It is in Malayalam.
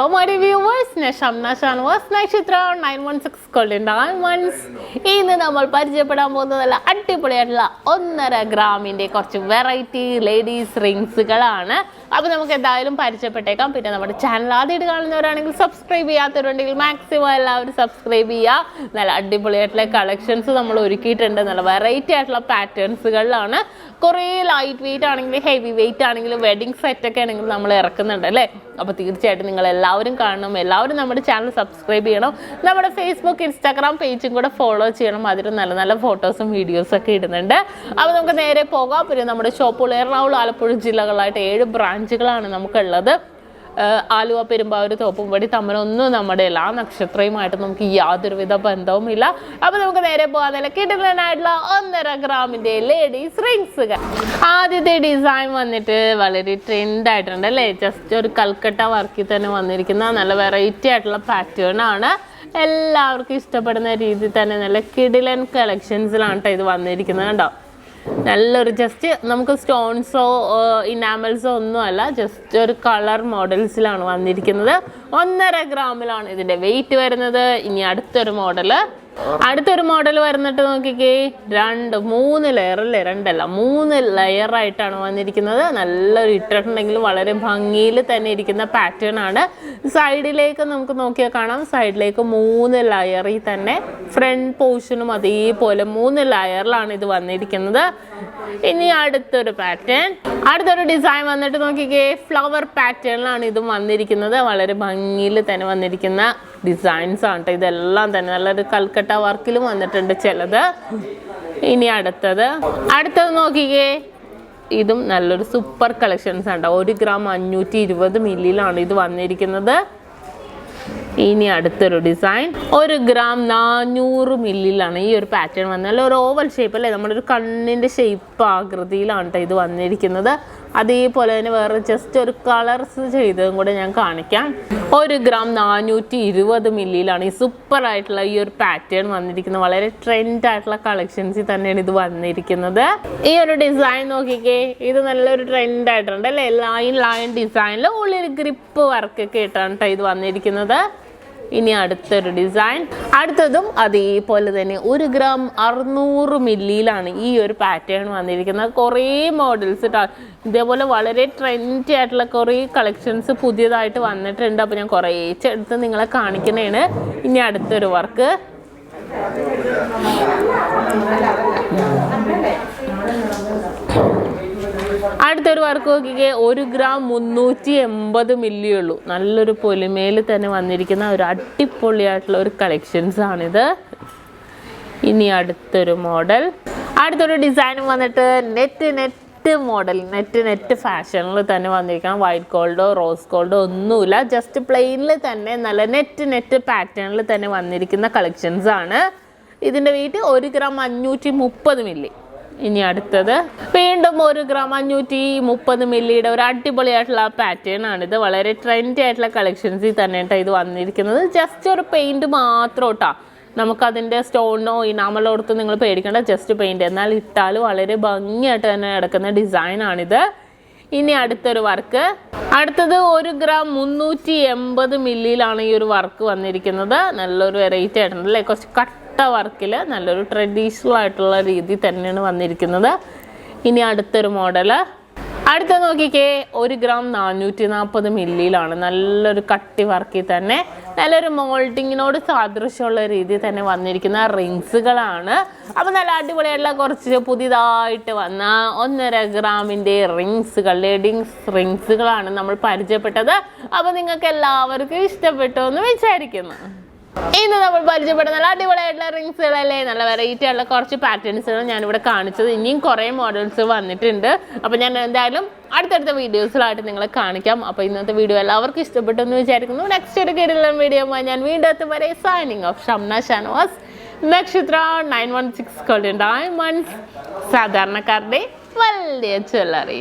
Hello my dear viewers, SHAMNA channel was Nakshathra 916 golden diamonds. ഇന്ന് നമ്മൾ പരിചയപ്പെടാൻ പോകുന്നത് നല്ല അടിപൊളിയായിട്ടുള്ള 1.5 ഗ്രാമിന്റെ കുറച്ച് വെറൈറ്റി ലേഡീസ് റിംഗ്സുകളാണ്. അപ്പോൾ നമുക്ക് എന്തായാലും പരിചയപ്പെട്ടേക്കാം. പിന്നെ നമ്മുടെ ചാനൽ ആദ്യമായിട്ട് കാണുന്നവരാണെങ്കിൽ സബ്സ്ക്രൈബ് ചെയ്യാത്തവരുണ്ടെങ്കിൽ മാക്സിമം എല്ലാവരും സബ്സ്ക്രൈബ് ചെയ്യുക. നല്ല അടിപൊളിയായിട്ടുള്ള കളക്ഷൻസ് നമ്മൾ ഒരുക്കിയിട്ടുണ്ട്. നല്ല വെറൈറ്റി ആയിട്ടുള്ള പാറ്റേൺസുകളിലാണ്. കുറേ ലൈറ്റ് വെയിറ്റ് ആണെങ്കിലും ഹെവി വെയിറ്റ് ആണെങ്കിലും വെഡിങ് സെറ്റ് ഒക്കെ ആണെങ്കിൽ നമ്മൾ ഇറക്കുന്നുണ്ട് അല്ലേ. അപ്പോൾ തീർച്ചയായിട്ടും നിങ്ങൾ എല്ലാവരും കാണണം, എല്ലാവരും നമ്മുടെ ചാനൽ സബ്സ്ക്രൈബ് ചെയ്യണം. നമ്മുടെ ഫേസ്ബുക്ക് ഇൻസ്റ്റാഗ്രാം പേജും കൂടെ ഫോളോ ചെയ്യണം. അതിൽ നല്ല നല്ല ഫോട്ടോസും വീഡിയോസും ഒക്കെ ഇടുന്നുണ്ട്. അപ്പോൾ നമുക്ക് നേരെ പോകാം. പിന്നെ നമ്മുടെ ഷോപ്പുകൾ എറണാകുളം ആലപ്പുഴ ജില്ലകളായിട്ട് 7 ബ്രാഞ്ചുകളാണ് നമുക്കുള്ളത്. ആലുവ, പെരുമ്പാവൂർ, തോപ്പുംപടി തമ്മിലൊന്നും നമ്മുടെ എല്ലാ നക്ഷത്രയുമായിട്ട് നമുക്ക് യാതൊരുവിധ ബന്ധവുമില്ല. അപ്പോൾ നമുക്ക് നേരെ പോകാൻ നല്ല കിടലനായിട്ടുള്ള 1.5 ഗ്രാമിന്റെ ലേഡീസ് റിംഗ്സുകൾ. ആദ്യത്തെ ഡിസൈൻ വന്നിട്ട് വളരെ ട്രെൻഡ് ആയിട്ടുണ്ട് അല്ലേ. ജസ്റ്റ് ഒരു കൽക്കട്ട വർക്കിൽ തന്നെ വന്നിരിക്കുന്ന നല്ല വെറൈറ്റി ആയിട്ടുള്ള പാറ്റേൺ ആണ്. എല്ലാവർക്കും ഇഷ്ടപ്പെടുന്ന രീതിയിൽ തന്നെ നല്ല കിടിലൻ കളക്ഷൻസിലാണ് ഇത് വന്നിരിക്കുന്നത്. കണ്ടോ, നല്ലൊരു ജസ്റ്റ് നമുക്ക് സ്റ്റോൺസോ ഇനാമൽസോ ഒന്നുമല്ല, ജസ്റ്റ് ഒരു കളർ മോഡൽസിലാണ് വന്നിരിക്കുന്നത്. 1.5 ഗ്രാമിലാണ് ഇതിൻ്റെ വെയിറ്റ് വരുന്നത്. ഇനി അടുത്തൊരു മോഡൽ വരുന്നിട്ട് നോക്കിക്കേ, 3 ലെയർ അല്ലേ, 3 ലെയർ ആയിട്ടാണ് വന്നിരിക്കുന്നത്. നല്ലൊരു ഇട്ടിട്ടുണ്ടെങ്കിൽ വളരെ ഭംഗിയിൽ തന്നെ ഇരിക്കുന്ന പാറ്റേൺ ആണ്. സൈഡിലേക്ക് നമുക്ക് നോക്കിയാൽ കാണാം, സൈഡിലേക്ക് 3 ലെയറിൽ തന്നെ ഫ്രണ്ട് പോർഷനും അതേപോലെ 3 ലെയറിലാണ് ഇത് വന്നിരിക്കുന്നത്. ഇനി അടുത്തൊരു ഡിസൈൻ വന്നിട്ട് നോക്കിക്കേ, ഫ്ലവർ പാറ്റേണിലാണ് ഇതും വന്നിരിക്കുന്നത്. വളരെ ഭംഗിയിൽ തന്നെ വന്നിരിക്കുന്ന ഡിസൈൻസ് ആണ് കേട്ടോ. ഇതെല്ലാം തന്നെ നല്ലൊരു കൽക്കട്ട വർക്കിലും വന്നിട്ടുണ്ട് ചിലത്. ഇനി അടുത്തത് നോക്കിക്കേ, ഇതും നല്ലൊരു സൂപ്പർ കളക്ഷൻസ് ആണ്. 1 ഗ്രാം 520 മില്ലിയിലാണ് ഇത് വന്നിരിക്കുന്നത്. ഇനി അടുത്തൊരു ഡിസൈൻ 1 ഗ്രാം 400 മില്ലിയിലാണ് ഈ ഒരു പാറ്റേൺ വന്നത്. ഒരു ഓവൽ ഷേപ്പ് അല്ലേ, നമ്മുടെ ഒരു കണ്ണിൻ്റെ ഷേപ്പ് ആകൃതിയിലാണ് കേട്ടോ ഇത് വന്നിരിക്കുന്നത്. അതേപോലെ തന്നെ വേറെ ജസ്റ്റ് ഒരു കളർസ് ചെയ്തതും കൂടെ ഞാൻ കാണിക്കാം. 1 ഗ്രാം 420 മില്ലിയിലാണ് ഈ സൂപ്പർ ആയിട്ടുള്ള ഈ ഒരു പാറ്റേൺ വന്നിരിക്കുന്നത്. വളരെ ട്രെൻഡ് ആയിട്ടുള്ള കളക്ഷൻസിൽ തന്നെയാണ് ഇത് വന്നിരിക്കുന്നത്. ഈ ഒരു ഡിസൈൻ നോക്കിക്കേ, ഇത് നല്ലൊരു ട്രെൻഡ് ആയിട്ടുണ്ട് അല്ലേ. ലൈൻ ഡിസൈനിൽ ഉള്ളിൽ ഗ്രിപ്പ് വർക്കൊക്കെ ഇട്ടാണ് ഇത് വന്നിരിക്കുന്നത്. ഇനി അടുത്തൊരു ഡിസൈൻ, അടുത്തതും അതേപോലെ തന്നെ 1 ഗ്രാം 600 മില്ലിയിലാണ് ഈ ഒരു പാറ്റേൺ വന്നിരിക്കുന്നത്. കുറേ മോഡൽസ് ഇതേപോലെ വളരെ ട്രെൻഡി ആയിട്ടുള്ള കുറേ കളക്ഷൻസ് പുതിയതായിട്ട് വന്നിട്ടുണ്ട്. അപ്പോൾ ഞാൻ കുറേച്ചെടുത്ത് നിങ്ങളെ കാണിക്കുന്നതാണ്. ഇനി അടുത്തൊരു വർക്ക്, നോക്കിക്കേ, 1 ഗ്രാം 380 മില്ലി ഉള്ളൂ. നല്ലൊരു പൊലിമയിൽ തന്നെ വന്നിരിക്കുന്ന ഒരു അടിപൊളിയായിട്ടുള്ള ഒരു കളക്ഷൻസ് ആണിത്. ഇനി അടുത്തൊരു ഡിസൈൻ വന്നിട്ട് നെറ്റ് മോഡൽ, നെറ്റ് ഫാഷനിൽ തന്നെ വന്നിരിക്കണം. വൈറ്റ് ഗോൾഡോ റോസ് ഗോൾഡോ ഒന്നുമില്ല, ജസ്റ്റ് പ്ലെയിനിൽ തന്നെ നല്ല നെറ്റ് പാറ്റേണിൽ തന്നെ വന്നിരിക്കുന്ന കളക്ഷൻസ് ആണ്. ഇതിൻ്റെ വെയിറ്റ് 1 ഗ്രാം 530 മില്ലി. ഇനി അടുത്തത് വീണ്ടും 1 ഗ്രാം 530 മില്ലിയുടെ ഒരു അടിപൊളിയായിട്ടുള്ള പാറ്റേൺ ആണിത്. വളരെ ട്രെൻഡി ആയിട്ടുള്ള കളക്ഷൻസിൽ തന്നെ ഇത് വന്നിരിക്കുന്നത്. ജസ്റ്റ് ഒരു പെയിൻറ് മാത്രം കേട്ടോ, നമുക്കതിൻ്റെ സ്റ്റോണോ ഇനാമലോ കൊടുത്ത് നിങ്ങൾ പേടിക്കേണ്ട, ജസ്റ്റ് പെയിൻറ്. എന്നാൽ ഇട്ടാൽ വളരെ ഭംഗിയായിട്ട് തന്നെ കിടക്കുന്ന ഡിസൈനാണിത്. ഇനി അടുത്തൊരു വർക്ക്, അടുത്തത് 1 ഗ്രാം 380 മില്ലിയിലാണ് ഈ ഒരു വർക്ക് വന്നിരിക്കുന്നത്. നല്ലൊരു വെറൈറ്റി ആയിട്ടുണ്ട് അല്ലേ. കുറച്ച് കട്ട വർക്കിൽ നല്ലൊരു ട്രഡീഷണൽ ആയിട്ടുള്ള രീതി തന്നെയാണ് വന്നിരിക്കുന്നത്. ഇനി അടുത്തൊരു നോക്കിക്കേ, 1 ഗ്രാം 440 മില്ലിയിലാണ്. നല്ലൊരു കട്ടി വർക്കിൽ തന്നെ നല്ലൊരു മോൾഡിങ്ങിനോട് സാദൃശ്യമുള്ള രീതിയിൽ തന്നെ വന്നിരിക്കുന്ന റിങ്സുകളാണ്. അപ്പോൾ നല്ല അടിപൊളിയായിട്ടുള്ള കുറച്ച് പുതിയതായിട്ട് വന്ന 1.5 ഗ്രാമിൻ്റെ ലേഡീസ് റിങ്സുകളാണ് നമ്മൾ പരിചയപ്പെട്ടത്. അപ്പോൾ നിങ്ങൾക്ക് എല്ലാവർക്കും ഇഷ്ടപ്പെട്ടു എന്ന് വിചാരിക്കുന്നു. ഇന്ന് നമ്മൾ പരിചയപ്പെടുന്ന നല്ല അടിപൊളിയായിട്ടുള്ള റിങ്സുകളല്ലേ, നല്ല വെറൈറ്റി ആയിട്ടുള്ള കുറച്ച് പാറ്റേൺസുകൾ ഞാനിവിടെ കാണിച്ചത്. ഇനിയും കുറേ മോഡൽസ് വന്നിട്ടുണ്ട്. അപ്പോൾ ഞാൻ എന്തായാലും അടുത്തടുത്ത വീഡിയോസിലായിട്ട് നിങ്ങളെ കാണിക്കാം. അപ്പോൾ ഇന്നത്തെ വീഡിയോ എല്ലാവർക്കും ഇഷ്ടപ്പെട്ടു എന്ന് വിചാരിക്കുന്നു. നെക്സ്റ്റ് ഒരു കിടിലൻ വീഡിയോ ഞാൻ വീണ്ടും എത്തും വരെ സൈനിങ് ഓഫ്. ഷംന ഷാനവാസ്, നക്ഷത്ര 916 golden diamonds, സാധാരണക്കാരുടെ വലിയ ജ്വല്ലറി.